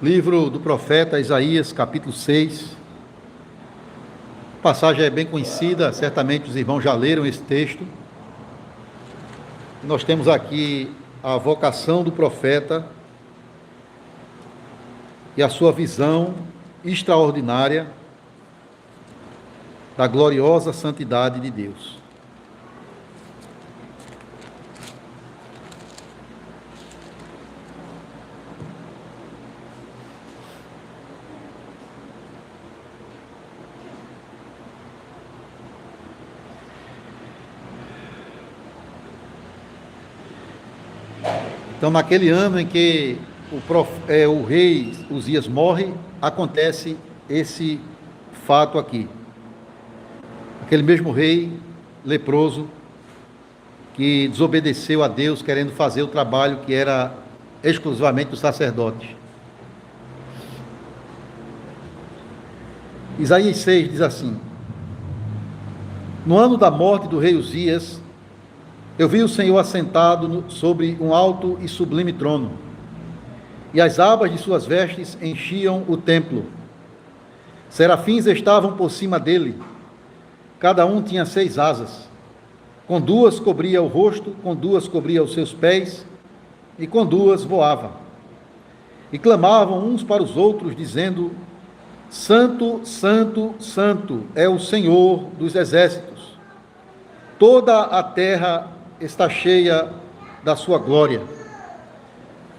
Livro do profeta Isaías, capítulo 6. A passagem é bem conhecida, certamente os irmãos já leram esse texto. Nós temos aqui a vocação do profeta e a sua visão extraordinária da gloriosa santidade de Deus. Então, naquele ano em que o rei Uzias morre, acontece esse fato aqui. Aquele mesmo rei leproso que desobedeceu a Deus, querendo fazer o trabalho que era exclusivamente dos sacerdotes. Isaías 6 diz assim: No ano da morte do rei Uzias, eu vi o Senhor assentado sobre um alto e sublime trono, e as abas de suas vestes enchiam o templo. Serafins estavam por cima dele, cada um tinha 6 asas, com 2 cobria o rosto, com 2 cobria os seus pés, e com 2 voava. E clamavam uns para os outros, dizendo: Santo, Santo, Santo é o Senhor dos exércitos. Toda a terra está cheia da sua glória.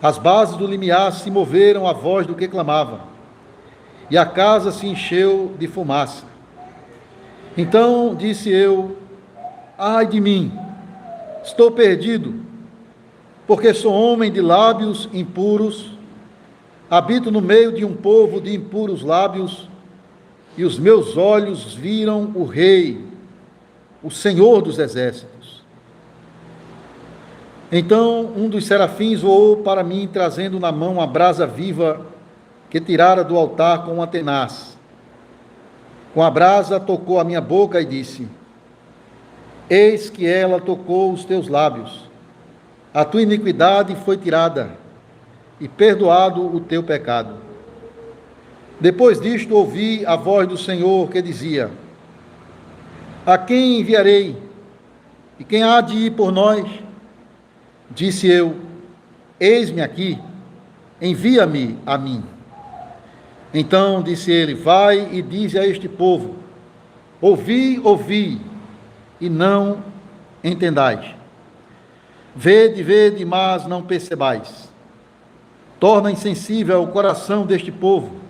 As bases do limiar se moveram à voz do que clamava, e a casa se encheu de fumaça. Então disse eu: ai de mim, estou perdido, porque sou homem de lábios impuros, habito no meio de um povo de impuros lábios, e os meus olhos viram o Rei, o Senhor dos exércitos. Então um dos serafins voou para mim, trazendo na mão a brasa viva que tirara do altar com uma tenaz. Com a brasa tocou a minha boca e disse: Eis que ela tocou os teus lábios. A tua iniquidade foi tirada, e perdoado o teu pecado. Depois disto ouvi a voz do Senhor que dizia: A quem enviarei? E quem há de ir por nós? Disse eu: Eis-me aqui, envia-me a mim. Então disse ele: Vai e dize a este povo: Ouvi, ouvi, e não entendais. Vede, vede, mas não percebais. Torna insensível o coração deste povo,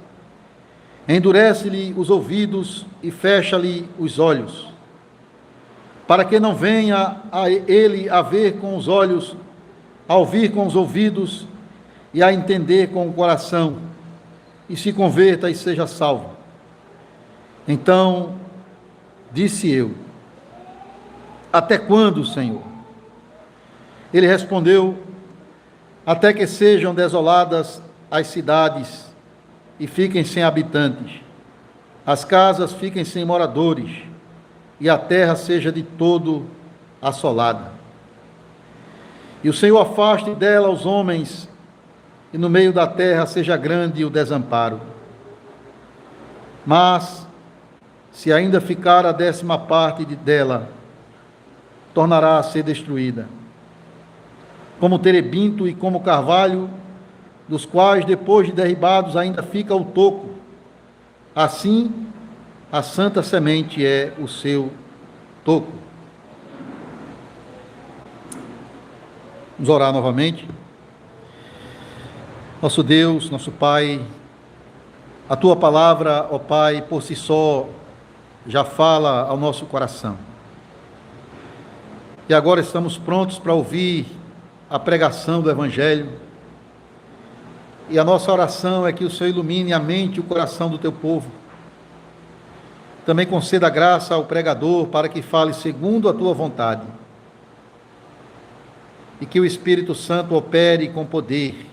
endurece-lhe os ouvidos e fecha-lhe os olhos, para que não venha a ele a ver com os olhos, a ouvir com os ouvidos e a entender com o coração, e se converta e seja salvo. Então disse eu: Até quando, Senhor? Ele respondeu: Até que sejam desoladas as cidades e fiquem sem habitantes, as casas fiquem sem moradores, e a terra seja de todo assolada. E o Senhor afaste dela os homens, e no meio da terra seja grande o desamparo. Mas, se ainda ficar a 10ª parte dela, tornará a ser destruída, como terebinto e como carvalho, dos quais, depois de derribados, ainda fica o toco. Assim, a santa semente é o seu toco. Vamos orar novamente. Nosso Deus, nosso Pai, a Tua palavra, ó Pai, por si só, já fala ao nosso coração. E agora estamos prontos para ouvir a pregação do Evangelho. E a nossa oração é que o Senhor ilumine a mente e o coração do Teu povo. Também conceda graça ao pregador para que fale segundo a Tua vontade. E que o Espírito Santo opere com poder,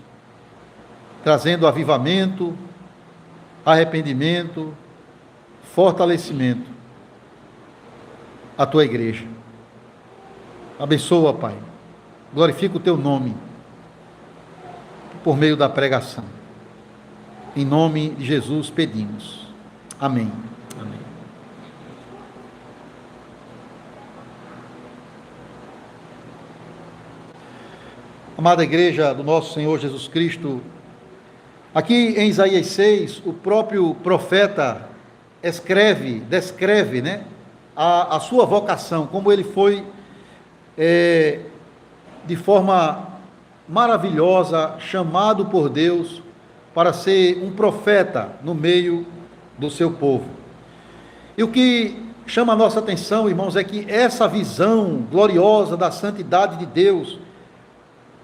trazendo avivamento, arrependimento, fortalecimento à Tua igreja. Abençoa, Pai. Glorifica o Teu nome por meio da pregação. Em nome de Jesus pedimos. Amém. Amém. Amada igreja do nosso Senhor Jesus Cristo, aqui em Isaías 6, o próprio profeta descreve, né, a sua vocação, como ele foi, de forma maravilhosa, chamado por Deus para ser um profeta no meio do seu povo. E o que chama a nossa atenção, irmãos, é que essa visão gloriosa da santidade de Deus,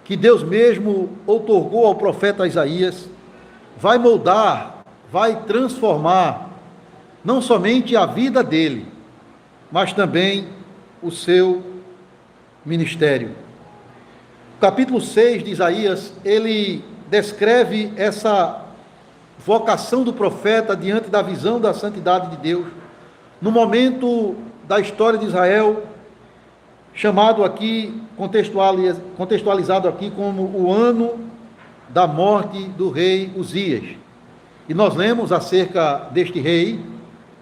que Deus mesmo outorgou ao profeta Isaías, vai moldar, vai transformar, não somente a vida dele, mas também o seu ministério. O capítulo 6 de Isaías, ele descreve essa vocação do profeta diante da visão da santidade de Deus, no momento da história de Israel, chamado aqui, contextualizado aqui como o ano da morte do rei Uzias. E nós lemos acerca deste rei,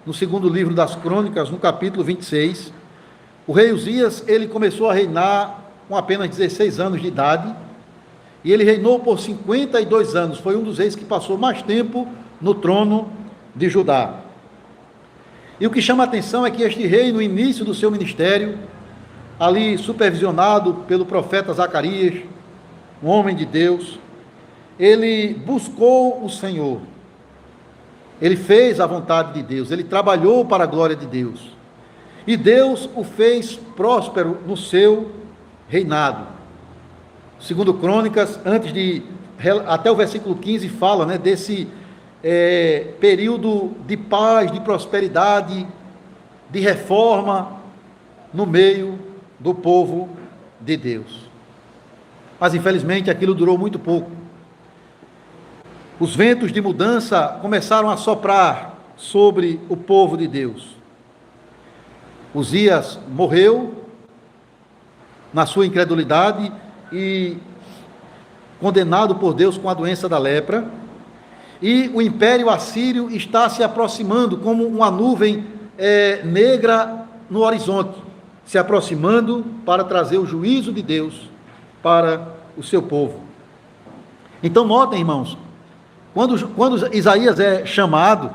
no segundo livro das Crônicas, no capítulo 26. O rei Uzias, ele começou a reinar com apenas 16 anos de idade, e ele reinou por 52 anos, foi um dos reis que passou mais tempo no trono de Judá. E o que chama a atenção é que este rei, no início do seu ministério, ali supervisionado pelo profeta Zacarias, um homem de Deus, ele buscou o Senhor, ele fez a vontade de Deus, ele trabalhou para a glória de Deus, e Deus o fez próspero no seu reinado. Segundo Crônicas, até o versículo 15 fala, né, desse período de paz, de prosperidade, de reforma no meio do povo de Deus. Mas infelizmente aquilo durou muito pouco. Os ventos de mudança começaram a soprar sobre o povo de Deus. Uzias morreu na sua incredulidade e condenado por Deus com a doença da lepra, e o império assírio está se aproximando como uma nuvem negra no horizonte, se aproximando para trazer o juízo de Deus para o seu povo. Então notem, irmãos, quando Isaías é chamado,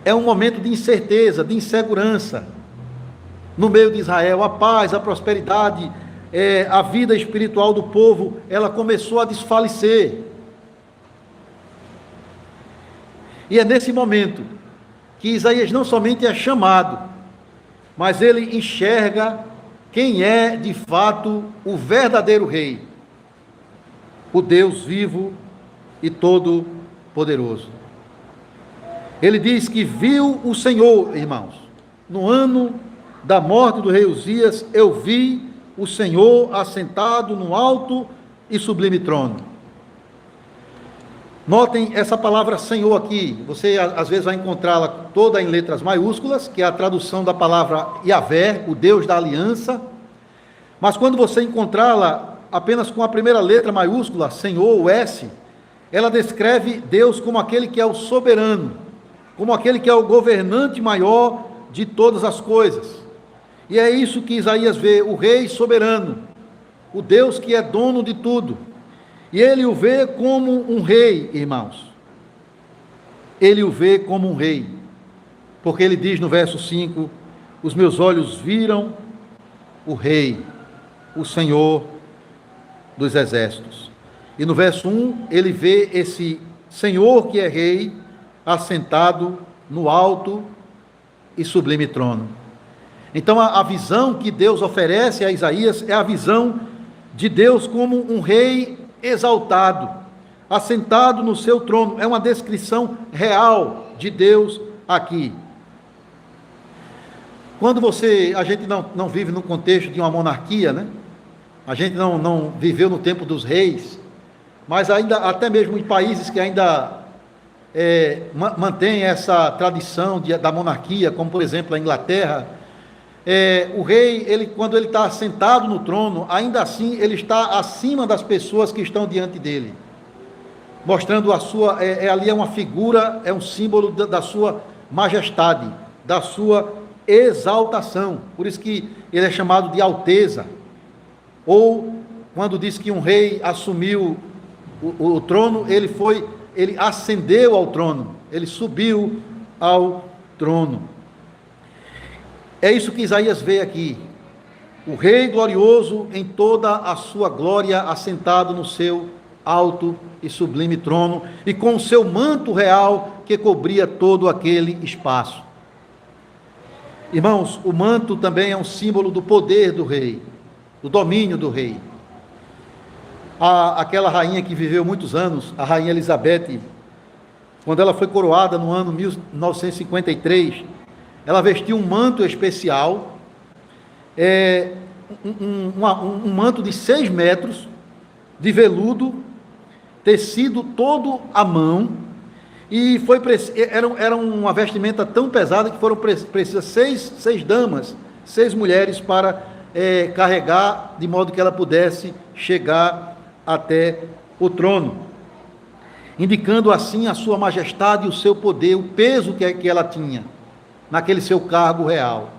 é um momento de incerteza, de insegurança no meio de Israel. A paz, a prosperidade, a vida espiritual do povo, ela começou a desfalecer. E é nesse momento que Isaías não somente é chamado, mas ele enxerga quem é de fato o verdadeiro rei, o Deus vivo e todo-poderoso. Ele diz que viu o Senhor, irmãos, no ano da morte do rei Uzias, eu vi o Senhor assentado no alto e sublime trono. Notem essa palavra Senhor aqui, você às vezes vai encontrá-la toda em letras maiúsculas, que é a tradução da palavra Yahvé, o Deus da aliança, mas quando você encontrá-la apenas com a primeira letra maiúscula, Senhor, o S, ela descreve Deus como aquele que é o soberano, como aquele que é o governante maior de todas as coisas. E é isso que Isaías vê, o rei soberano, o Deus que é dono de tudo. E ele o vê como um rei, irmãos. Ele o vê como um rei. Porque ele diz no verso 5, os meus olhos viram o rei, o Senhor dos exércitos. E no verso 1, ele vê esse Senhor que é rei, assentado no alto e sublime trono. Então a visão que Deus oferece a Isaías é a visão de Deus como um rei exaltado, assentado no seu trono. É uma descrição real de Deus aqui. Quando a gente não vive no contexto de uma monarquia, né? A gente não viveu no tempo dos reis, mas ainda, até mesmo em países que ainda mantém essa tradição da monarquia, como por exemplo a Inglaterra, o rei, quando ele está sentado no trono, ainda assim ele está acima das pessoas que estão diante dele. mostrando a sua, ali é uma figura, é um símbolo da sua majestade, da sua exaltação. Por isso que ele é chamado de alteza. Ou quando diz que um rei assumiu o trono, ele ascendeu ao trono, ele subiu ao trono. É isso que Isaías vê aqui. O rei glorioso em toda a sua glória, assentado no seu alto e sublime trono, e com o seu manto real que cobria todo aquele espaço. Irmãos, o manto também é um símbolo do poder do rei, do domínio do rei. Aquela rainha que viveu muitos anos, a rainha Elizabeth, quando ela foi coroada no ano 1953, ela vestiu um manto especial, um manto de 6 metros, de veludo, tecido todo à mão, e era uma vestimenta tão pesada que foram precisas 6 damas, 6 mulheres para carregar, de modo que ela pudesse chegar até o trono, indicando assim a sua majestade e o seu poder, o peso que ela tinha naquele seu cargo real.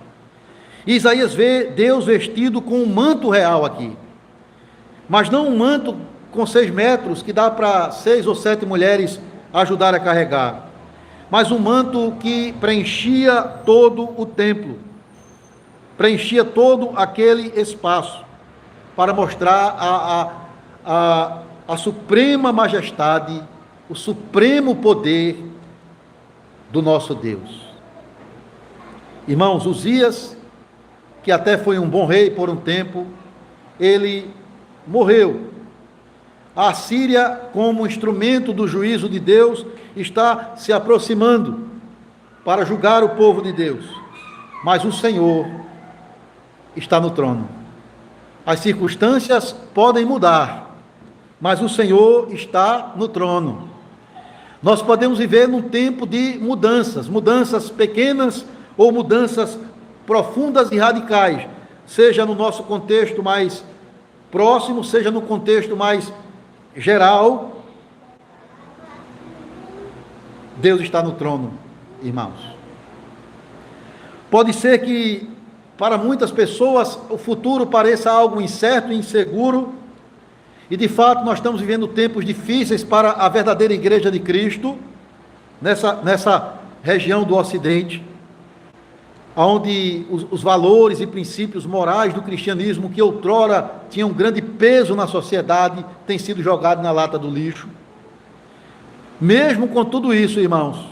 E Isaías vê Deus vestido com um manto real aqui, mas não um manto com 6 metros, que dá para 6 ou 7 mulheres ajudar a carregar, mas um manto que preenchia todo o templo, preenchia todo aquele espaço, para mostrar a suprema majestade, o supremo poder do nosso Deus. Irmãos, Uzias, que até foi um bom rei por um tempo, ele morreu. A Síria, como instrumento do juízo de Deus, está se aproximando para julgar o povo de Deus. Mas o Senhor está no trono. As circunstâncias podem mudar, mas o Senhor está no trono. Nós podemos viver num tempo de mudanças pequenas ou mudanças profundas e radicais, seja no nosso contexto mais próximo, seja no contexto mais geral. Deus está no trono, irmãos. Pode ser que para muitas pessoas o futuro pareça algo incerto e inseguro, e de fato nós estamos vivendo tempos difíceis para a verdadeira igreja de Cristo, nessa região do Ocidente, onde os valores e princípios morais do cristianismo, que outrora tinham grande peso na sociedade, têm sido jogados na lata do lixo. Mesmo com tudo isso, irmãos,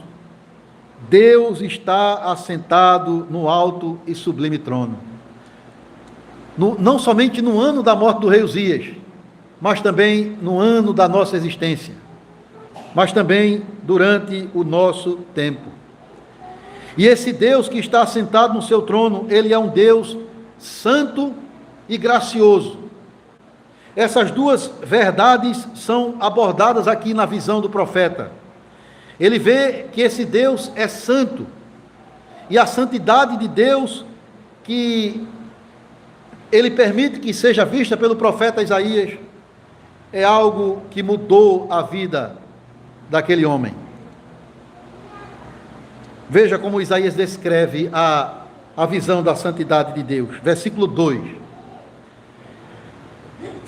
Deus está assentado no alto e sublime trono. Não somente no ano da morte do rei Uzias, mas também no ano da nossa existência, mas também durante o nosso tempo. E esse Deus que está assentado no seu trono, ele é um Deus santo e gracioso. Essas duas verdades são abordadas aqui na visão do profeta. Ele vê que esse Deus é santo, e a santidade de Deus que ele permite que seja vista pelo profeta Isaías é algo que mudou a vida daquele homem. Veja como Isaías descreve a visão da santidade de Deus. Versículo 2.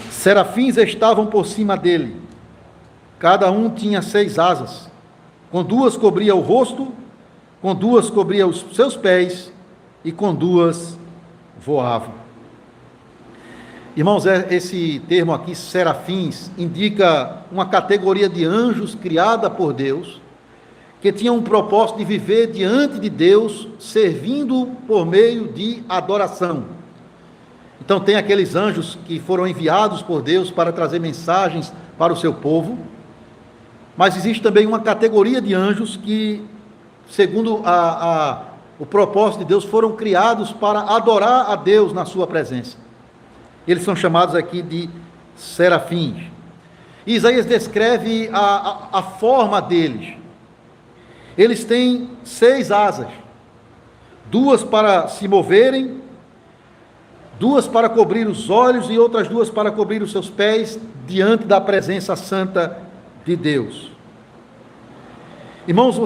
Serafins estavam por cima dele, cada um tinha 6 asas, com 2 cobria o rosto, com 2 cobria os seus pés, e com 2 voavam. Irmãos, esse termo aqui, serafins, indica uma categoria de anjos criada por Deus, que tinha um propósito de viver diante de Deus, servindo por meio de adoração. Então tem aqueles anjos que foram enviados por Deus para trazer mensagens para o seu povo, mas existe também uma categoria de anjos que, segundo o propósito de Deus, foram criados para adorar a Deus na sua presença. Eles são chamados aqui de serafins. E Isaías descreve a forma deles. Eles têm 6 asas, 2 para se moverem, 2 para cobrir os olhos e outras 2 para cobrir os seus pés diante da presença santa de Deus. Irmãos,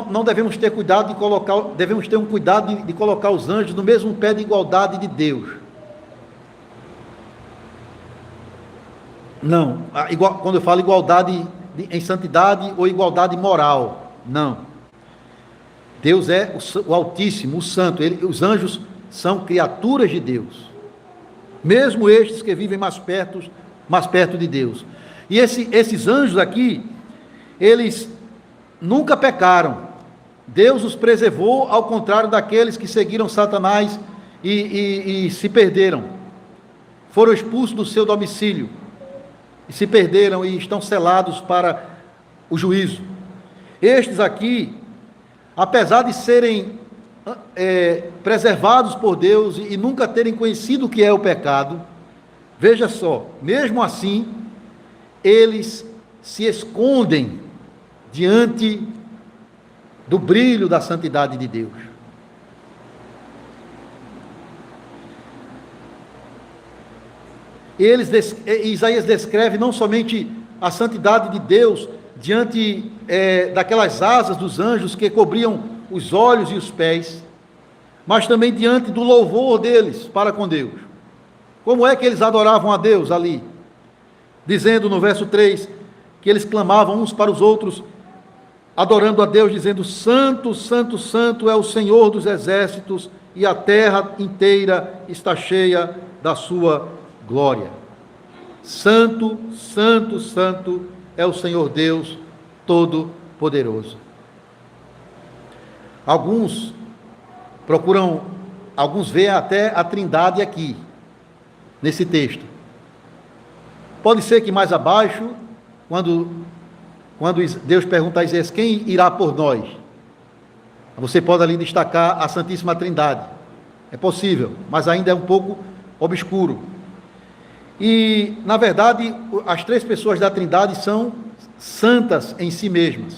não devemos ter cuidado de colocar, devemos ter um cuidado de colocar os anjos no mesmo pé de igualdade de Deus. Não, quando eu falo igualdade em santidade ou igualdade moral, não. Deus é o Altíssimo, o Santo. Os anjos são criaturas de Deus, mesmo estes que vivem mais perto de Deus. E esses anjos aqui, eles nunca pecaram. Deus os preservou, ao contrário daqueles que seguiram Satanás e se perderam. Foram expulsos do seu domicílio e se perderam e estão selados para o juízo. Estes aqui, apesar de serem preservados por Deus e nunca terem conhecido o que é o pecado, veja só, mesmo assim, eles se escondem diante do brilho da santidade de Deus. Isaías descreve não somente a santidade de Deus diante daquelas asas dos anjos que cobriam os olhos e os pés, mas também diante do louvor deles para com Deus. Como é que eles adoravam a Deus ali? Dizendo no verso 3, que eles clamavam uns para os outros, adorando a Deus, dizendo: Santo, Santo, Santo é o Senhor dos exércitos, e a terra inteira está cheia da sua glória. Santo, Santo, Santo é o Senhor Deus Todo-Poderoso. Alguns veem até a Trindade aqui, nesse texto. Pode ser que mais abaixo, quando Deus pergunta a Isaías: quem irá por nós? Você pode ali destacar a Santíssima Trindade. É possível, mas ainda é um pouco obscuro. E, na verdade, as três pessoas da Trindade são santas em si mesmas.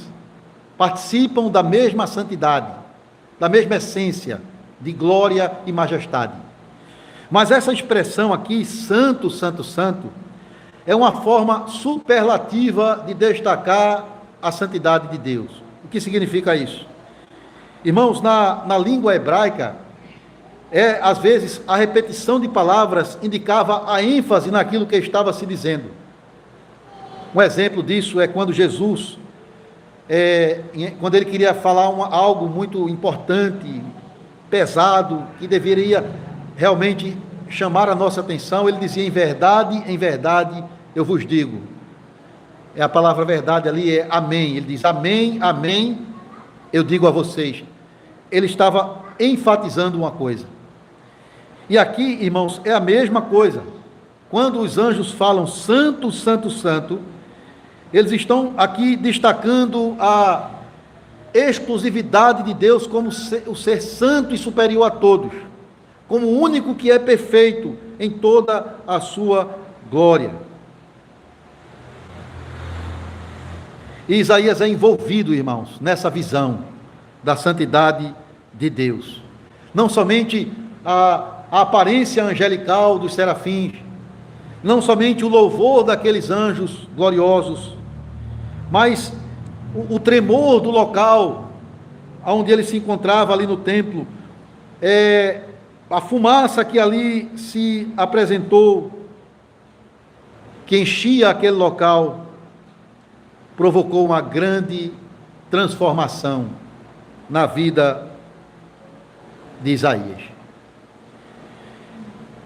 Participam da mesma santidade, da mesma essência de glória e majestade. Mas essa expressão aqui, Santo, Santo, Santo, é uma forma superlativa de destacar a santidade de Deus. O que significa isso? Irmãos, na língua hebraica, às vezes a repetição de palavras indicava a ênfase naquilo que estava se dizendo. Um exemplo disso é quando Jesus, quando ele queria falar algo muito importante, pesado, que deveria realmente chamar a nossa atenção, ele dizia: em verdade, eu vos digo. A palavra verdade ali é amém. Ele diz: amém, amém, eu digo a vocês. Ele estava enfatizando uma coisa. E aqui, irmãos, é a mesma coisa. Quando os anjos falam santo, santo, santo, eles estão aqui destacando a exclusividade de Deus como o ser santo e superior a todos, como o único que é perfeito em toda a sua glória. E Isaías é envolvido, irmãos, nessa visão da santidade de Deus. Não somente a aparência angelical dos serafins, não somente o louvor daqueles anjos gloriosos, mas o tremor do local onde ele se encontrava ali no templo, a fumaça que ali se apresentou, que enchia aquele local, provocou uma grande transformação na vida de Isaías.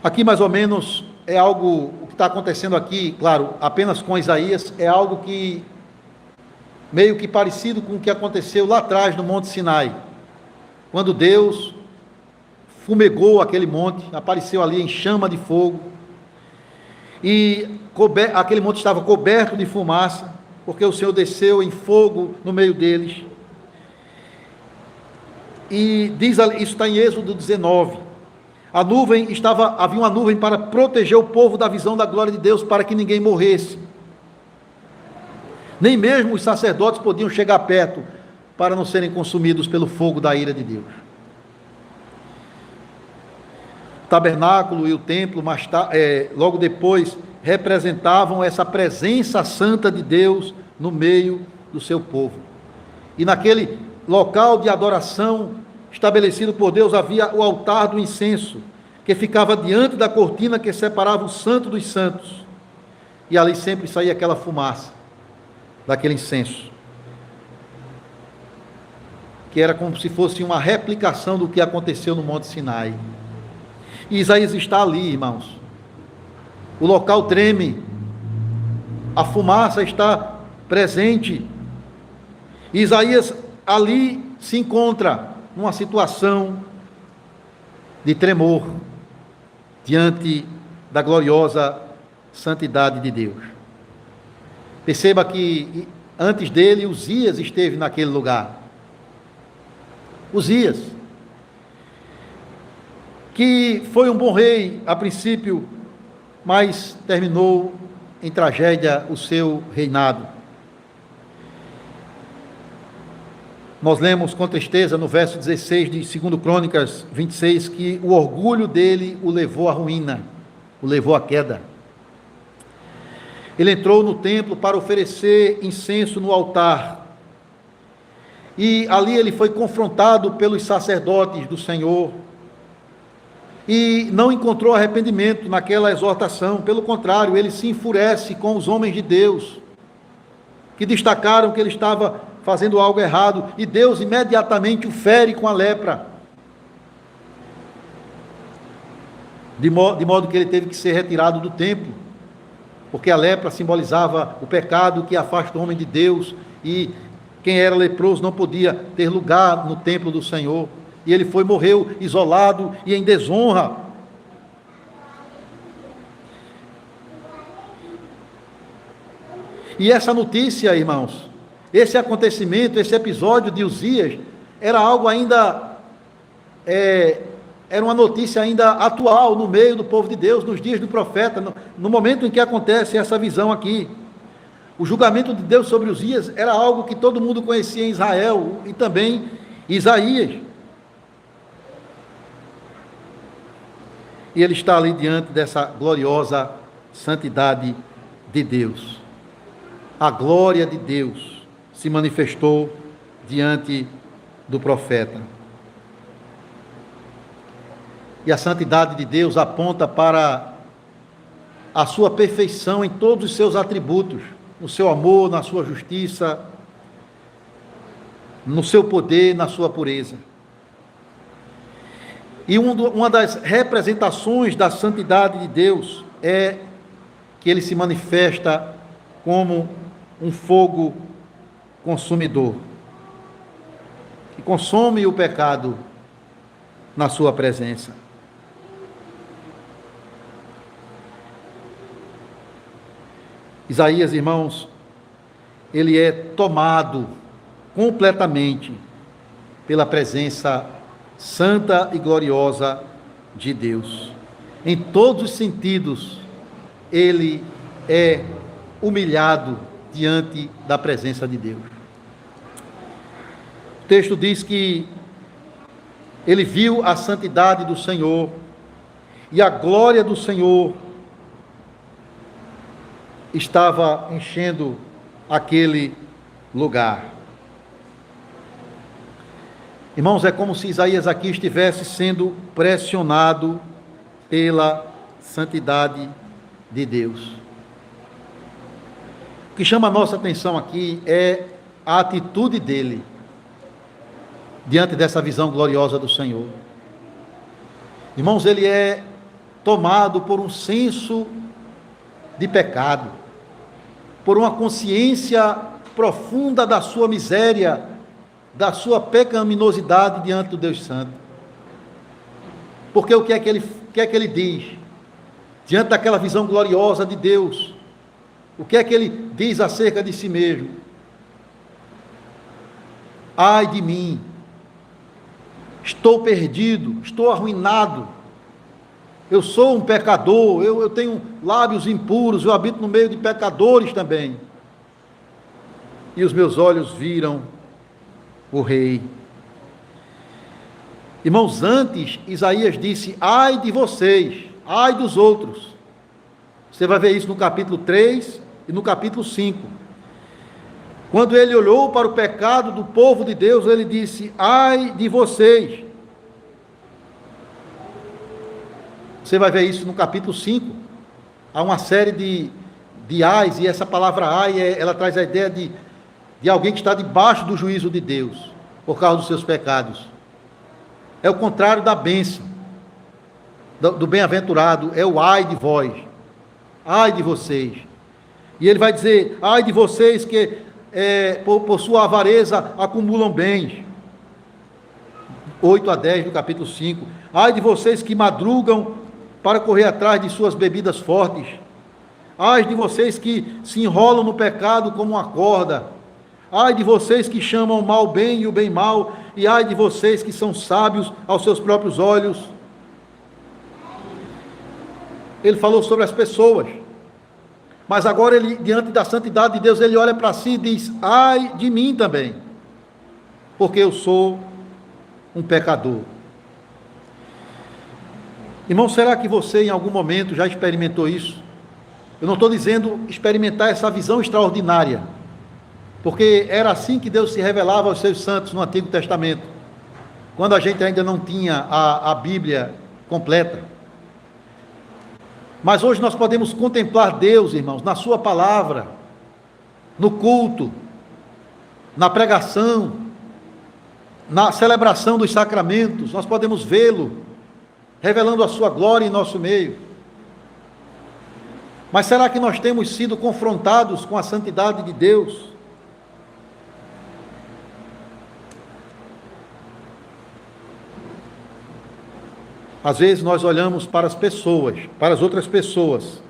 Aqui mais ou menos é algo, o que está acontecendo aqui, claro, apenas com Isaías, é algo que meio que parecido com o que aconteceu lá atrás no Monte Sinai, quando Deus fumegou aquele monte, apareceu ali em chama de fogo, e aquele monte estava coberto de fumaça, porque o Senhor desceu em fogo no meio deles. E diz ali, isso está em Êxodo 19, havia uma nuvem para proteger o povo da visão da glória de Deus, para que ninguém morresse. Nem mesmo os sacerdotes podiam chegar perto, para não serem consumidos pelo fogo da ira de Deus. O tabernáculo e o templo, logo depois, representavam essa presença santa de Deus no meio do seu povo. E naquele local de adoração estabelecido por Deus havia o altar do incenso, que ficava diante da cortina que separava o santo dos santos. E ali sempre saía aquela fumaça daquele incenso, que era como se fosse uma replicação do que aconteceu no Monte Sinai. E Isaías está ali, irmãos. O local treme, a fumaça está presente. E Isaías ali se encontra numa situação de tremor diante da gloriosa santidade de Deus. Perceba que antes dele, Uzias esteve naquele lugar. Uzias, que foi um bom rei a princípio, mas terminou em tragédia o seu reinado. Nós lemos com tristeza no verso 16 de 2 Crônicas 26, que o orgulho dele o levou à ruína, o levou à queda. Ele entrou no templo para oferecer incenso no altar, e ali ele foi confrontado pelos sacerdotes do Senhor, e não encontrou arrependimento naquela exortação. Pelo contrário, ele se enfurece com os homens de Deus, que destacaram que ele estava fazendo algo errado, e Deus imediatamente o fere com a lepra, de modo que ele teve que ser retirado do templo, porque a lepra simbolizava o pecado que afasta o homem de Deus, e quem era leproso não podia ter lugar no templo do Senhor, e ele morreu isolado e em desonra. E essa notícia, irmãos, esse acontecimento, esse episódio de Uzias, era algo ainda, era uma notícia ainda atual no meio do povo de Deus, nos dias do profeta, no momento em que acontece essa visão aqui. O julgamento de Deus sobre Uzias era algo que todo mundo conhecia em Israel, e também Isaías. E ele está ali diante dessa gloriosa santidade de Deus. A glória de Deus se manifestou diante do profeta. E a santidade de Deus aponta para a sua perfeição em todos os seus atributos, no seu amor, na sua justiça, no seu poder, na sua pureza. E uma das representações da santidade de Deus é que ele se manifesta como um fogo consumidor, que consome o pecado na sua presença. Isaías, irmãos, ele é tomado completamente pela presença santa e gloriosa de Deus. Em todos os sentidos, ele é humilhado diante da presença de Deus. O texto diz que ele viu a santidade do Senhor e a glória do Senhor estava enchendo aquele lugar. Irmãos, é como se Isaías aqui estivesse sendo pressionado pela santidade de Deus. O que chama a nossa atenção aqui é a atitude dele diante dessa visão gloriosa do Senhor. Irmãos, ele é tomado por um senso de pecado, por uma consciência profunda da sua miséria, da sua pecaminosidade diante do Deus Santo. Porque o que é que ele diz? Diante daquela visão gloriosa de Deus, o que é que ele diz acerca de si mesmo? Ai de mim, estou perdido, estou arruinado, eu sou um pecador, eu tenho lábios impuros, eu habito no meio de pecadores também. E os meus olhos viram o Rei. Irmãos, antes Isaías disse: ai de vocês, ai dos outros. Você vai ver isso no capítulo 3 e no capítulo 5. Quando ele olhou para o pecado do povo de Deus, ele disse: ai de vocês. Você vai ver isso no capítulo 5. Há uma série de ais, e essa palavra ai, ela traz a ideia de alguém que está debaixo do juízo de Deus, por causa dos seus pecados. É o contrário da bênção, do bem-aventurado, é o ai de vós, ai de vocês. E ele vai dizer: ai de vocês que por sua avareza acumulam bens. 8 a 10 do capítulo 5. Ai de vocês que madrugam para correr atrás de suas bebidas fortes. Ai de vocês que se enrolam no pecado como uma corda. Ai de vocês que chamam o mal bem e o bem mal. E ai de vocês que são sábios aos seus próprios olhos. Ele falou sobre as pessoas. Mas agora ele, diante da santidade de Deus, ele olha para si e diz: ai de mim também, porque eu sou um pecador. Irmão, será que você em algum momento já experimentou isso? Eu não estou dizendo experimentar essa visão extraordinária, porque era assim que Deus se revelava aos seus santos no Antigo Testamento, quando a gente ainda não tinha a Bíblia completa. Mas hoje nós podemos contemplar Deus, irmãos, na sua palavra, no culto, na pregação, na celebração dos sacramentos. Nós podemos vê-lo, revelando a sua glória em nosso meio. Mas será que nós temos sido confrontados com a santidade de Deus? Às vezes nós olhamos para as pessoas, para as outras pessoas,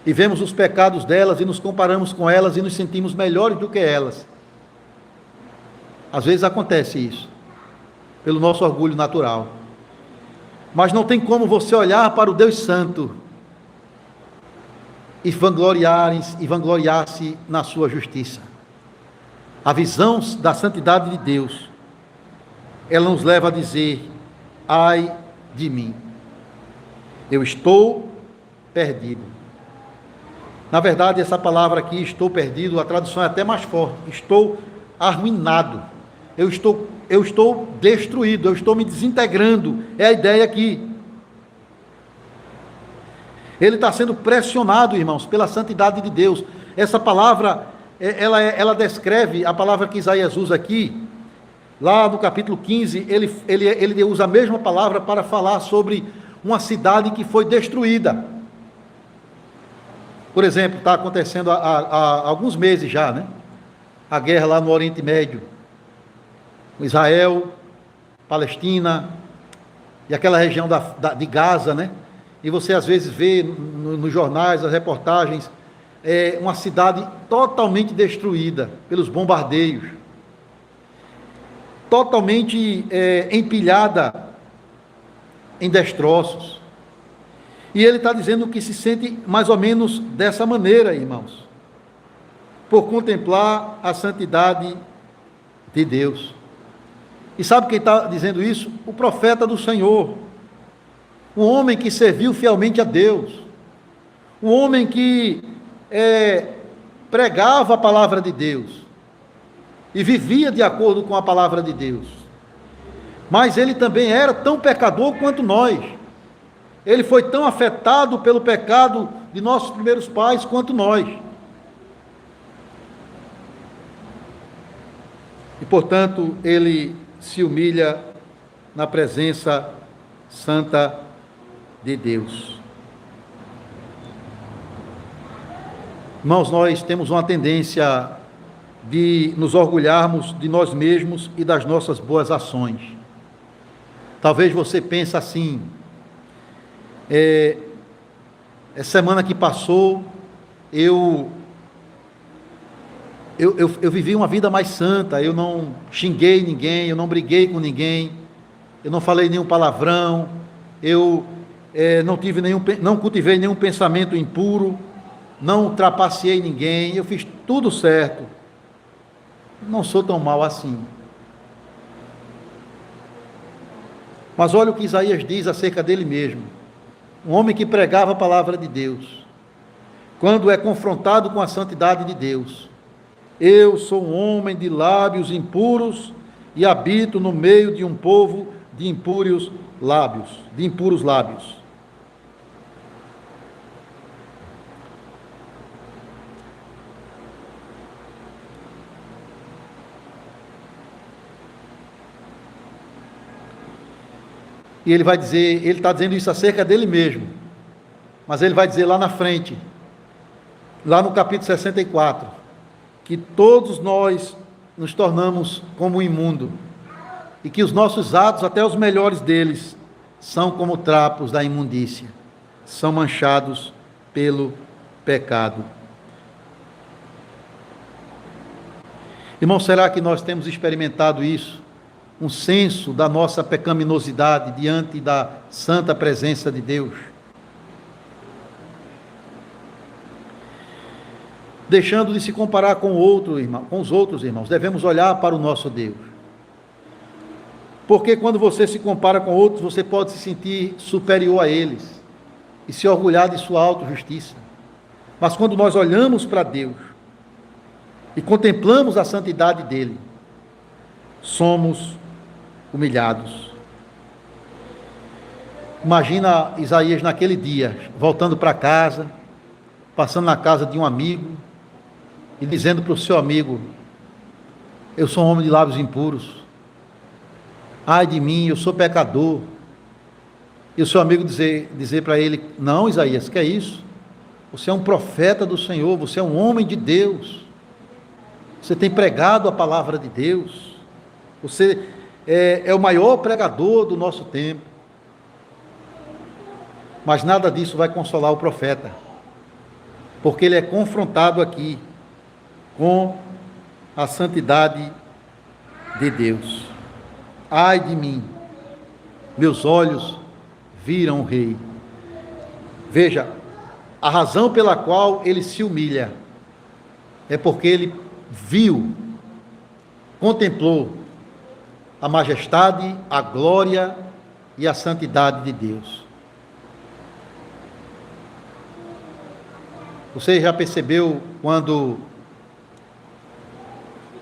e vemos os pecados delas e nos comparamos com elas e nos sentimos melhores do que elas. Às vezes acontece isso, pelo nosso orgulho natural. Mas não tem como você olhar para o Deus Santo e vangloriar-se na sua justiça. A visão da santidade de Deus, ela nos leva a dizer: ai de mim, eu estou perdido. Na verdade, essa palavra aqui, estou perdido, a tradução é até mais forte: estou arruinado, eu estou destruído, eu estou me desintegrando, é a ideia aqui. Ele está sendo pressionado, irmãos, pela santidade de Deus. Essa palavra, ela descreve, a palavra que Isaías usa aqui, lá no capítulo 15, ele usa a mesma palavra para falar sobre uma cidade que foi destruída. Por exemplo, está acontecendo há alguns meses já, né? A guerra lá no Oriente Médio, Israel, Palestina, e aquela região de Gaza, né? E você às vezes vê nos jornais, as reportagens, uma cidade totalmente destruída pelos bombardeios, totalmente empilhada em destroços. E ele está dizendo que se sente mais ou menos dessa maneira, irmãos, por contemplar a santidade de Deus. E sabe quem está dizendo isso? O profeta do Senhor, o homem que serviu fielmente a Deus, o homem que pregava a palavra de Deus e vivia de acordo com a palavra de Deus. Mas ele também era tão pecador quanto nós. Ele foi tão afetado pelo pecado de nossos primeiros pais quanto nós. E, portanto, ele se humilha na presença santa de Deus. Irmãos, nós temos uma tendência de nos orgulharmos de nós mesmos e das nossas boas ações. Talvez você pense assim: essa semana que passou, eu vivi uma vida mais santa, eu não xinguei ninguém, eu não briguei com ninguém, eu não falei nenhum palavrão, eu não cultivei nenhum pensamento impuro, não trapaceei ninguém, eu fiz tudo certo. Não sou tão mal assim. Mas olha o que Isaías diz acerca dele mesmo. Um homem que pregava a palavra de Deus, quando é confrontado com a santidade de Deus. Eu sou um homem de lábios impuros e habito no meio de um povo de impuros lábios. E ele vai dizer, ele está dizendo isso acerca dele mesmo, mas ele vai dizer lá na frente, lá no capítulo 64, que todos nós nos tornamos como imundo, e que os nossos atos, até os melhores deles, são como trapos da imundícia, são manchados pelo pecado. Irmão, será que nós temos experimentado isso? Um senso da nossa pecaminosidade diante da santa presença de Deus? Deixando de se comparar com os outros irmãos, devemos olhar para o nosso Deus. Porque quando você se compara com outros, você pode se sentir superior a eles e se orgulhar de sua autojustiça. Mas quando nós olhamos para Deus e contemplamos a santidade dele, somos humilhados. Imagina Isaías naquele dia, voltando para casa, passando na casa de um amigo e dizendo para o seu amigo: eu sou um homem de lábios impuros, ai de mim, eu sou pecador. E o seu amigo dizer para ele: não, Isaías, que é isso? Você é um profeta do Senhor, você é um homem de Deus, você tem pregado a palavra de Deus, você é o maior pregador do nosso tempo. Mas nada disso vai consolar o profeta, porque ele é confrontado aqui com a santidade de Deus. Ai de mim, meus olhos viram o rei. Veja, a razão pela qual ele se humilha é porque ele viu, contemplou a majestade, a glória e a santidade de Deus. Você já percebeu quando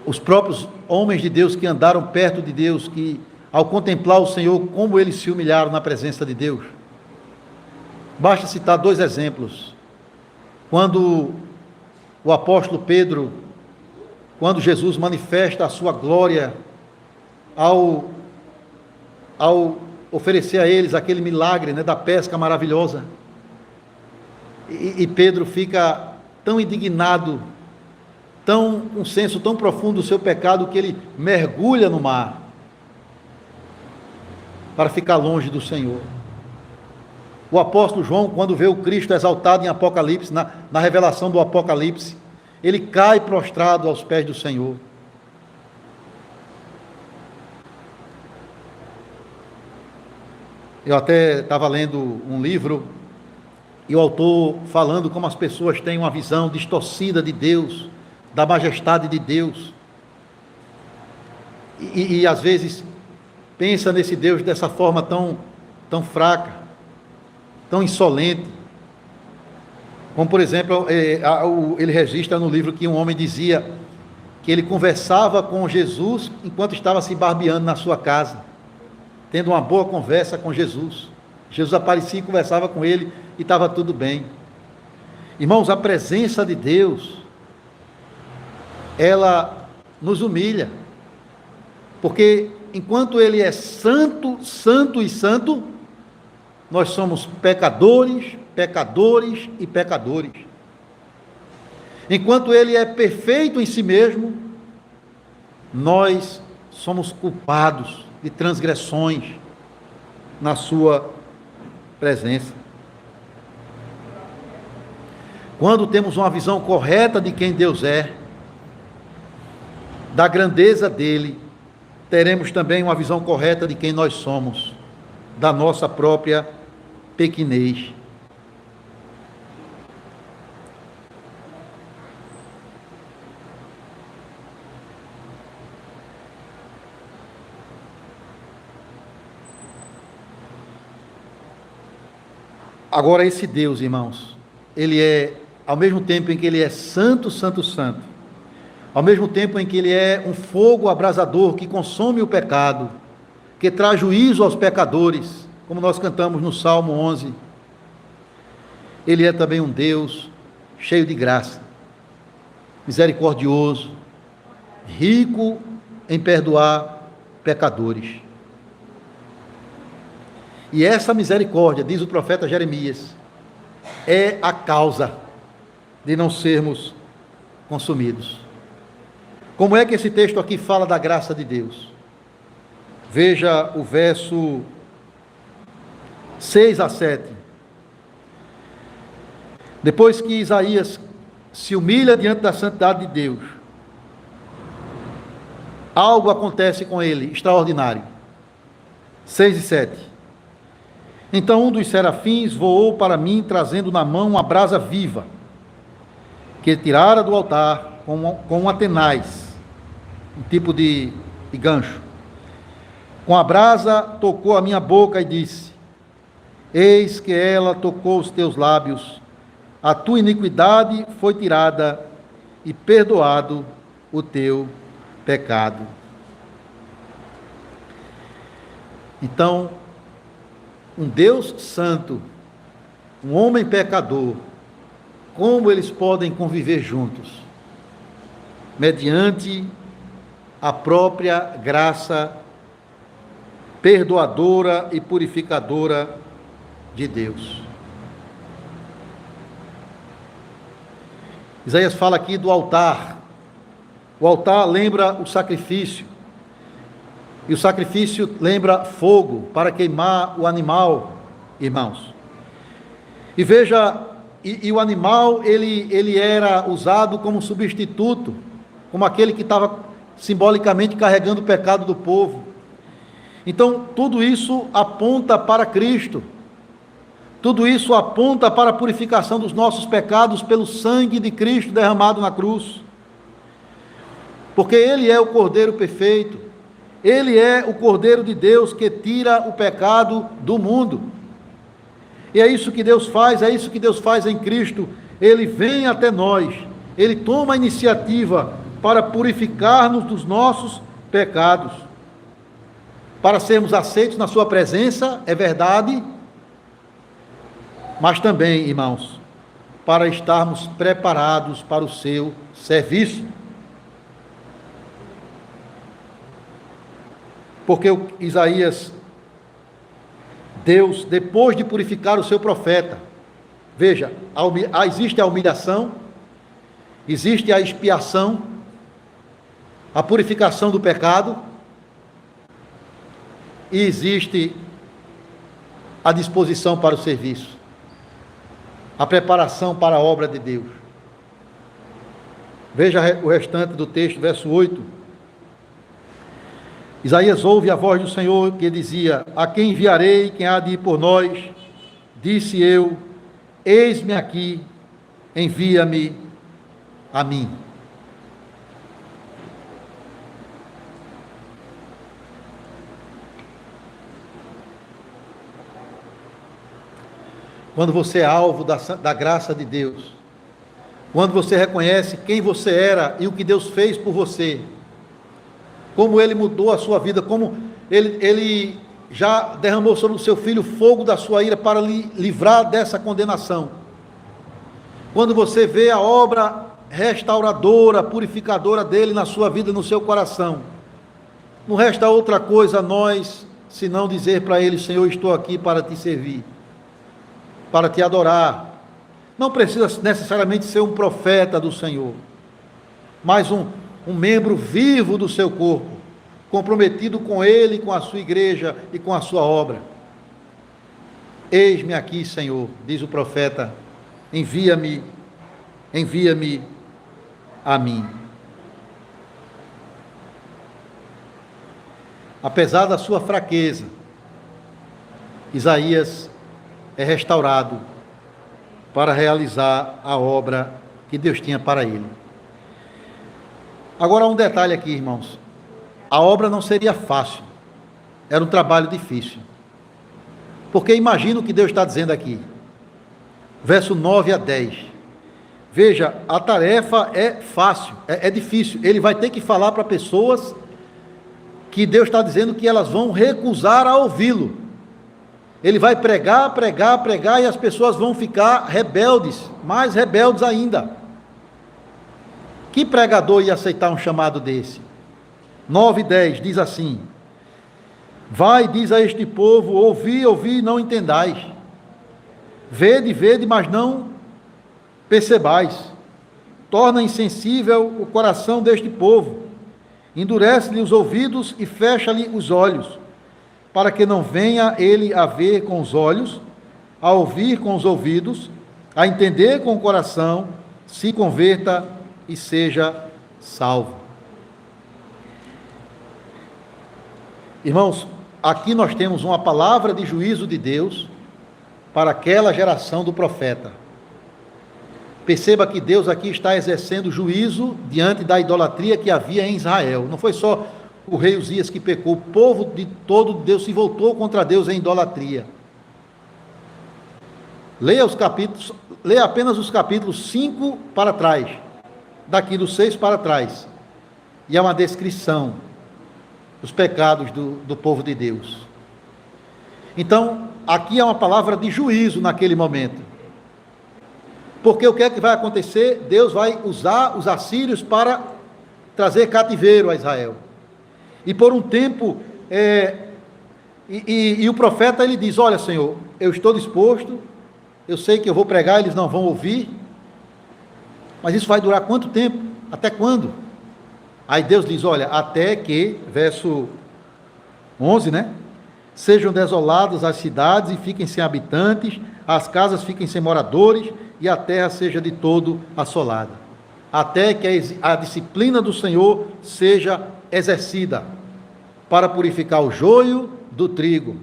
os próprios homens de Deus que andaram perto de Deus, que ao contemplar o Senhor, como eles se humilharam na presença de Deus? Basta citar dois exemplos. Quando o apóstolo Pedro, quando Jesus manifesta a sua glória ao oferecer a eles aquele milagre, né, da pesca maravilhosa, e Pedro fica tão indignado, um senso tão profundo do seu pecado, que ele mergulha no mar para ficar longe do Senhor. O apóstolo João, quando vê o Cristo exaltado em Apocalipse, na revelação do Apocalipse, ele cai prostrado aos pés do Senhor. Eu até estava lendo um livro, e o autor falando como as pessoas têm uma visão distorcida de Deus, da majestade de Deus, e às vezes pensa nesse Deus dessa forma tão fraca, tão insolente. Como, por exemplo, ele registra no livro que um homem dizia que ele conversava com Jesus enquanto estava se barbeando na sua casa, tendo uma boa conversa com Jesus. Jesus aparecia e conversava com ele e estava tudo bem. Irmãos, a presença de Deus, ela nos humilha, porque enquanto ele é santo, santo e santo, nós somos pecadores, pecadores e pecadores. Enquanto ele é perfeito em si mesmo, nós somos culpados de transgressões na sua presença. Quando temos uma visão correta de quem Deus é, da grandeza dele, teremos também uma visão correta de quem nós somos, da nossa própria pequenez. Agora, esse Deus, irmãos, ele é ao mesmo tempo em que ele é santo, santo, santo, ao mesmo tempo em que ele é um fogo abrasador que consome o pecado, que traz juízo aos pecadores, como nós cantamos no Salmo 11, ele é também um Deus cheio de graça, misericordioso, rico em perdoar pecadores. E essa misericórdia, diz o profeta Jeremias, é a causa de não sermos consumidos. Como é que esse texto aqui fala da graça de Deus? Veja o verso 6 a 7. Depois que Isaías se humilha diante da santidade de Deus, algo acontece com ele extraordinário. 6 e 7. Então um dos serafins voou para mim, trazendo na mão uma brasa viva, que tirara do altar com uma tenaz, um tipo de gancho. Com a brasa tocou a minha boca e disse: eis que ela tocou os teus lábios, a tua iniquidade foi tirada e perdoado o teu pecado. Então, um Deus santo, um homem pecador, como eles podem conviver juntos? Mediante a própria graça perdoadora e purificadora de Deus. Isaías fala aqui do altar. O altar lembra o sacrifício. E o sacrifício lembra fogo para queimar o animal, irmãos. E veja, o animal, ele era usado como substituto, como aquele que estava simbolicamente carregando o pecado do povo. Então, tudo isso aponta para Cristo. Tudo isso aponta para a purificação dos nossos pecados pelo sangue de Cristo derramado na cruz. Porque Ele é o Cordeiro perfeito. Ele é o Cordeiro de Deus que tira o pecado do mundo. E é isso que Deus faz, é isso que Deus faz em Cristo. Ele vem até nós, Ele toma a iniciativa para purificar-nos dos nossos pecados, para sermos aceitos na sua presença, é verdade, mas também, irmãos, para estarmos preparados para o seu serviço. Porque Isaías, Deus, depois de purificar o seu profeta, veja, existe a humilhação, existe a expiação, a purificação do pecado, e existe a disposição para o serviço, a preparação para a obra de Deus. Veja o restante do texto, verso 8. Isaías ouve a voz do Senhor que dizia: a quem enviarei, quem há de ir por nós? Disse eu: eis-me aqui, envia-me a mim. Quando você é alvo da graça de Deus, quando você reconhece quem você era e o que Deus fez por você, como Ele mudou a sua vida, como Ele já derramou sobre o seu filho fogo da sua ira para lhe livrar dessa condenação. Quando você vê a obra restauradora, purificadora dele na sua vida, no seu coração, não resta outra coisa a nós, senão dizer para Ele: Senhor, estou aqui para te servir, para te adorar. Não precisa necessariamente ser um profeta do Senhor, mas um membro vivo do seu corpo, comprometido com Ele, com a sua igreja e com a sua obra. Eis-me aqui, Senhor, diz o profeta, envia-me a mim. Apesar da sua fraqueza, Isaías é restaurado para realizar a obra que Deus tinha para ele. Agora, um detalhe aqui, irmãos. A obra não seria fácil. Era um trabalho difícil. Porque imagina o que Deus está dizendo aqui. Verso 9 a 10. Veja, a tarefa é fácil, é difícil. Ele vai ter que falar para pessoas que Deus está dizendo que elas vão recusar a ouvi-lo. Ele vai pregar, pregar, pregar, e as pessoas vão ficar rebeldes, mais rebeldes ainda. Que pregador ia aceitar um chamado desse? 9:10 diz assim: vai, diz a este povo, ouvi, ouvi, não entendais. Vede, vede, mas não percebais. Torna insensível o coração deste povo, endurece-lhe os ouvidos e fecha-lhe os olhos, para que não venha ele a ver com os olhos, a ouvir com os ouvidos, a entender com o coração, se converta e seja salvo. Irmãos, aqui nós temos uma palavra de juízo de Deus para aquela geração do profeta. Perceba que Deus aqui está exercendo juízo diante da idolatria que havia em Israel. Não foi só o rei Uzias que pecou, o povo de todo Deus se voltou contra Deus em idolatria. Leia apenas os capítulos 5 para trás, daqui do 6 para trás, e é uma descrição dos pecados do povo de Deus. Então, aqui é uma palavra de juízo naquele momento. Porque o que é que vai acontecer? Deus vai usar os assírios para trazer cativeiro a Israel. E por um tempo, o profeta ele diz: olha, Senhor, eu estou disposto, eu sei que eu vou pregar, eles não vão ouvir, mas isso vai durar quanto tempo? Até quando? Aí Deus diz: olha, até que, verso 11, né? Sejam desoladas as cidades e fiquem sem habitantes, as casas fiquem sem moradores, e a terra seja de todo assolada, até que a disciplina do Senhor seja exercida, para purificar o joio do trigo,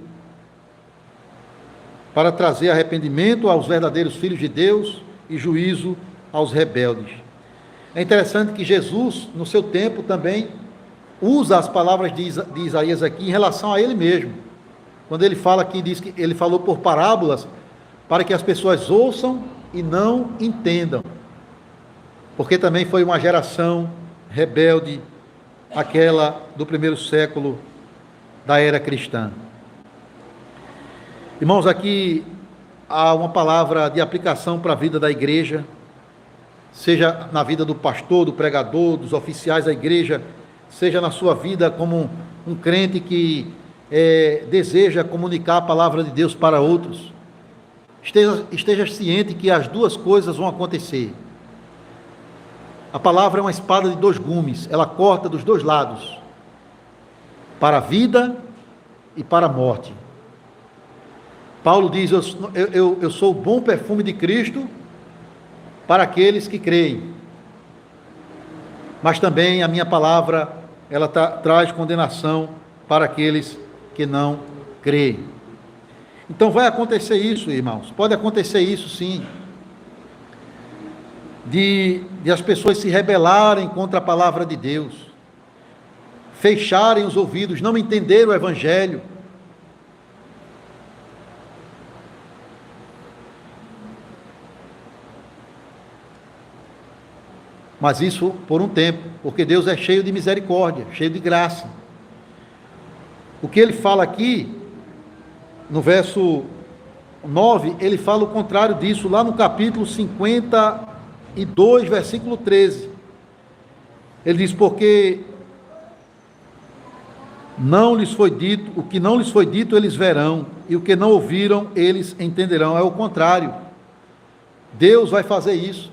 para trazer arrependimento aos verdadeiros filhos de Deus e juízo aos rebeldes. É interessante que Jesus, no seu tempo, também usa as palavras de Isaías aqui em relação a ele mesmo. Quando ele fala aqui, diz que ele falou por parábolas, para que as pessoas ouçam e não entendam, porque também foi uma geração rebelde, aquela do primeiro século da era cristã. Irmãos, aqui há uma palavra de aplicação para a vida da igreja, seja na vida do pastor, do pregador, dos oficiais da igreja, seja na sua vida como um crente que deseja comunicar a palavra de Deus para outros. Esteja ciente que as duas coisas vão acontecer. A palavra é uma espada de dois gumes, ela corta dos dois lados, para a vida e para a morte. Paulo diz: eu sou o bom perfume de Cristo para aqueles que creem, mas também a minha palavra, ela traz condenação para aqueles que não creem. Então vai acontecer isso, irmãos, pode acontecer isso sim, de as pessoas se rebelarem contra a palavra de Deus, fecharem os ouvidos, não entenderem o Evangelho. Mas isso por um tempo, porque Deus é cheio de misericórdia, cheio de graça. O que ele fala aqui, no verso 9, ele fala o contrário disso, lá no capítulo 52, versículo 13. Ele diz: porque não lhes foi dito, o que não lhes foi dito eles verão, e o que não ouviram eles entenderão. É o contrário. Deus vai fazer isso.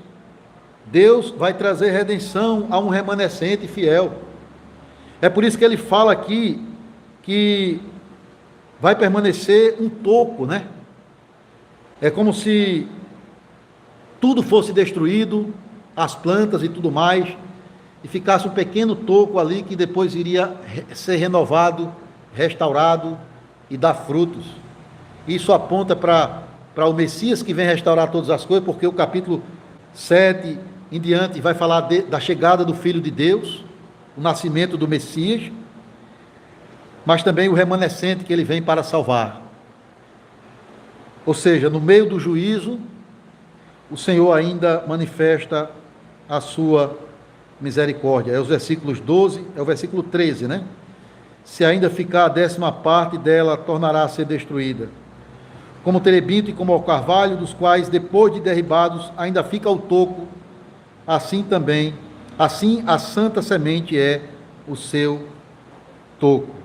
Deus vai trazer redenção a um remanescente fiel. É por isso que ele fala aqui que vai permanecer um toco, né? É como se tudo fosse destruído, as plantas e tudo mais, e ficasse um pequeno toco ali que depois iria ser renovado, restaurado e dar frutos. Isso aponta para o Messias que vem restaurar todas as coisas, porque o capítulo 7 em diante vai falar da chegada do Filho de Deus, o nascimento do Messias, mas também o remanescente que ele vem para salvar. Ou seja, no meio do juízo, o Senhor ainda manifesta a sua misericórdia. É os versículos 12, é o versículo 13, né? Se ainda ficar a 10ª parte dela, tornará a ser destruída. Como o terebinto e como o carvalho, dos quais, depois de derribados, ainda fica o toco, assim também, assim a santa semente é o seu toco.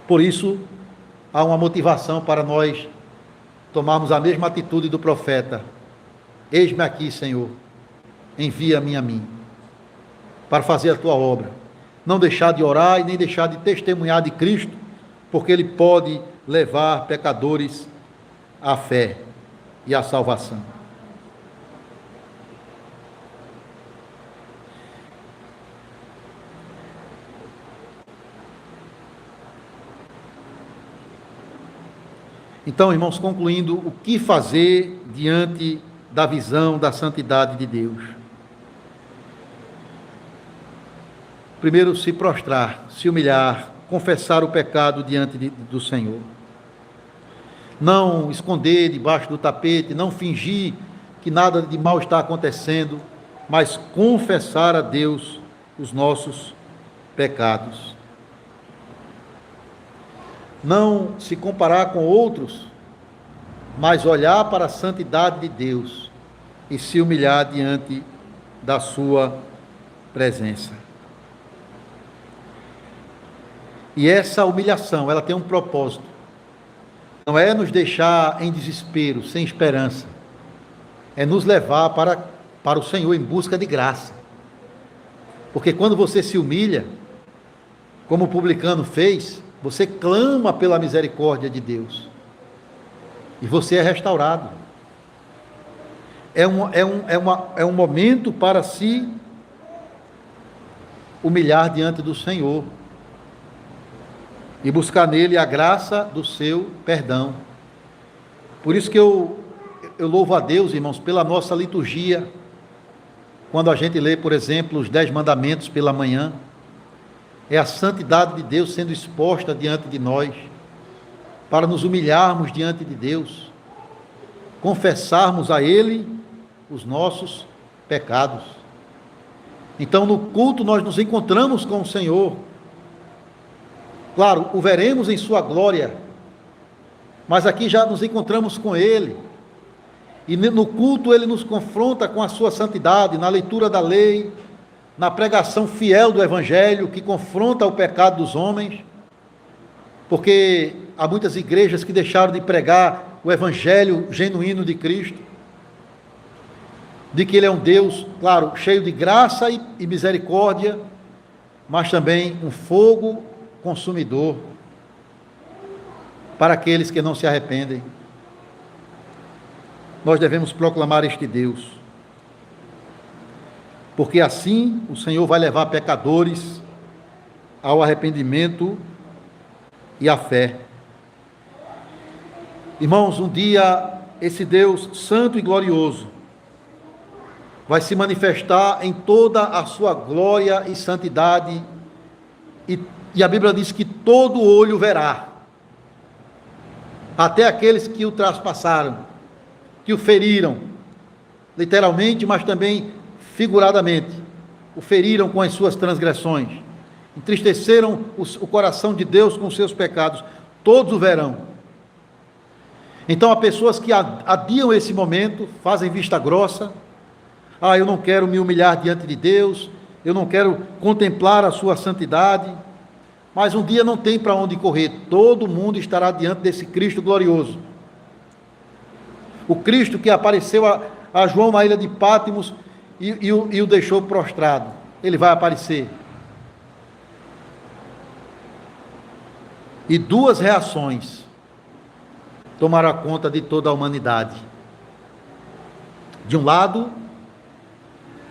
Por isso, há uma motivação para nós tomarmos a mesma atitude do profeta. Eis-me aqui, Senhor, envia-me a mim, para fazer a tua obra. Não deixar de orar e nem deixar de testemunhar de Cristo, porque Ele pode levar pecadores à fé e à salvação. Então, irmãos, concluindo, o que fazer diante da visão da santidade de Deus? Primeiro, se prostrar, se humilhar, confessar o pecado diante do Senhor. Não esconder debaixo do tapete, não fingir que nada de mal está acontecendo, mas confessar a Deus os nossos pecados. Não se comparar com outros, mas olhar para a santidade de Deus e se humilhar diante da sua presença. E essa humilhação, ela tem um propósito. Não é nos deixar em desespero, sem esperança. É nos levar para o Senhor em busca de graça. Porque quando você se humilha, como o publicano fez, você clama pela misericórdia de Deus. E você é restaurado. É um momento para se humilhar diante do Senhor. E buscar nele a graça do seu perdão. Por isso que eu louvo a Deus, irmãos, pela nossa liturgia. Quando a gente lê, por exemplo, os 10 mandamentos pela manhã, é a santidade de Deus sendo exposta diante de nós, para nos humilharmos diante de Deus, confessarmos a Ele os nossos pecados. Então, no culto, nós nos encontramos com o Senhor. Claro, o veremos em sua glória, mas aqui já nos encontramos com Ele, e no culto Ele nos confronta com a sua santidade, na leitura da lei, na pregação fiel do Evangelho, que confronta o pecado dos homens, porque há muitas igrejas que deixaram de pregar o Evangelho genuíno de Cristo, de que Ele é um Deus, claro, cheio de graça e misericórdia, mas também um fogo consumidor para aqueles que não se arrependem. Nós devemos proclamar este Deus, porque assim o Senhor vai levar pecadores ao arrependimento e à fé. Irmãos, um dia esse Deus santo e glorioso vai se manifestar em toda a sua glória e santidade, e a Bíblia diz que todo olho verá, até aqueles que o traspassaram, que o feriram, literalmente, mas também figuradamente, o feriram com as suas transgressões, entristeceram o coração de Deus com os seus pecados, todos o verão. Então há pessoas que adiam esse momento, fazem vista grossa, eu não quero me humilhar diante de Deus, eu não quero contemplar a sua santidade, mas um dia não tem para onde correr, todo mundo estará diante desse Cristo glorioso. O Cristo que apareceu a João na ilha de Pátimos e o deixou prostrado, ele vai aparecer. E duas reações tomarão conta de toda a humanidade. De um lado,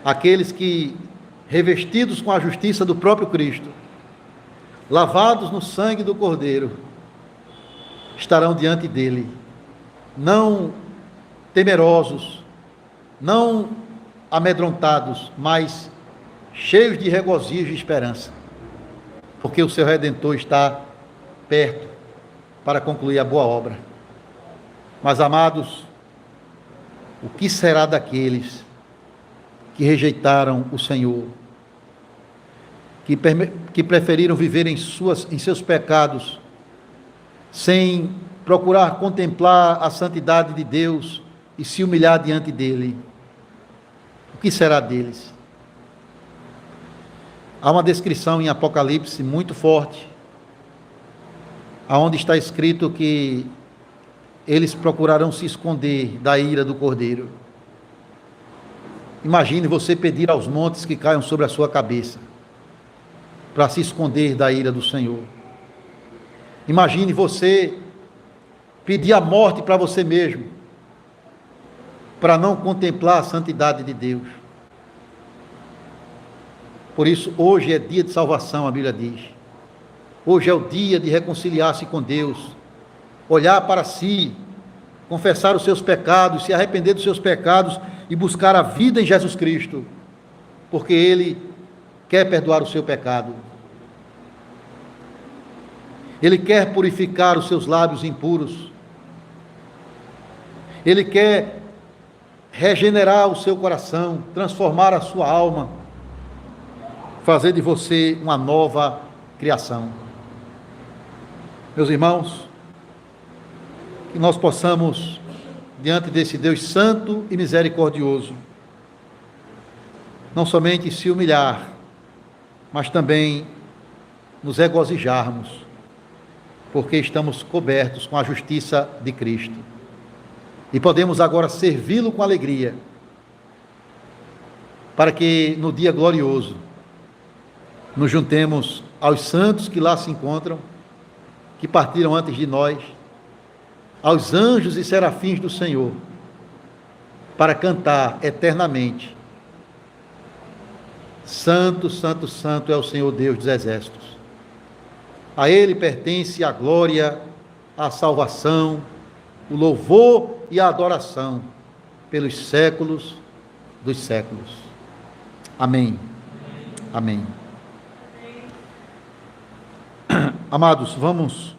aqueles que, revestidos com a justiça do próprio Cristo, lavados no sangue do Cordeiro, estarão diante dele, não temerosos, não amedrontados, mas cheios de regozijo e esperança, porque o seu Redentor está perto para concluir a boa obra. Mas, amados, O que será daqueles que rejeitaram o Senhor, que preferiram viver em seus pecados, sem procurar contemplar a santidade de Deus e se humilhar diante dele? O que será deles? Há uma descrição em Apocalipse muito forte, aonde está escrito que eles procurarão se esconder da ira do Cordeiro. Imagine você pedir aos montes que caiam sobre a sua cabeça, para se esconder da ira do Senhor. Imagine você pedir a morte para você mesmo, para não contemplar a santidade de Deus. Por isso, hoje é dia de salvação, a Bíblia diz. Hoje é o dia de reconciliar-se com Deus, olhar para si, confessar os seus pecados, se arrepender dos seus pecados e buscar a vida em Jesus Cristo, porque Ele quer perdoar o seu pecado. Ele quer purificar os seus lábios impuros. Ele quer regenerar o seu coração, transformar a sua alma, fazer de você uma nova criação. Meus irmãos, que nós possamos, diante desse Deus santo e misericordioso, não somente se humilhar, mas também nos regozijarmos, porque estamos cobertos com a justiça de Cristo. E podemos agora servi-lo com alegria, para que no dia glorioso nos juntemos aos santos que lá se encontram, que partiram antes de nós, aos anjos e serafins do Senhor, para cantar eternamente: Santo, Santo, Santo é o Senhor Deus dos exércitos. A Ele pertence a glória, a salvação, o louvor e a adoração pelos séculos dos séculos. Amém. Amém. Amados, vamos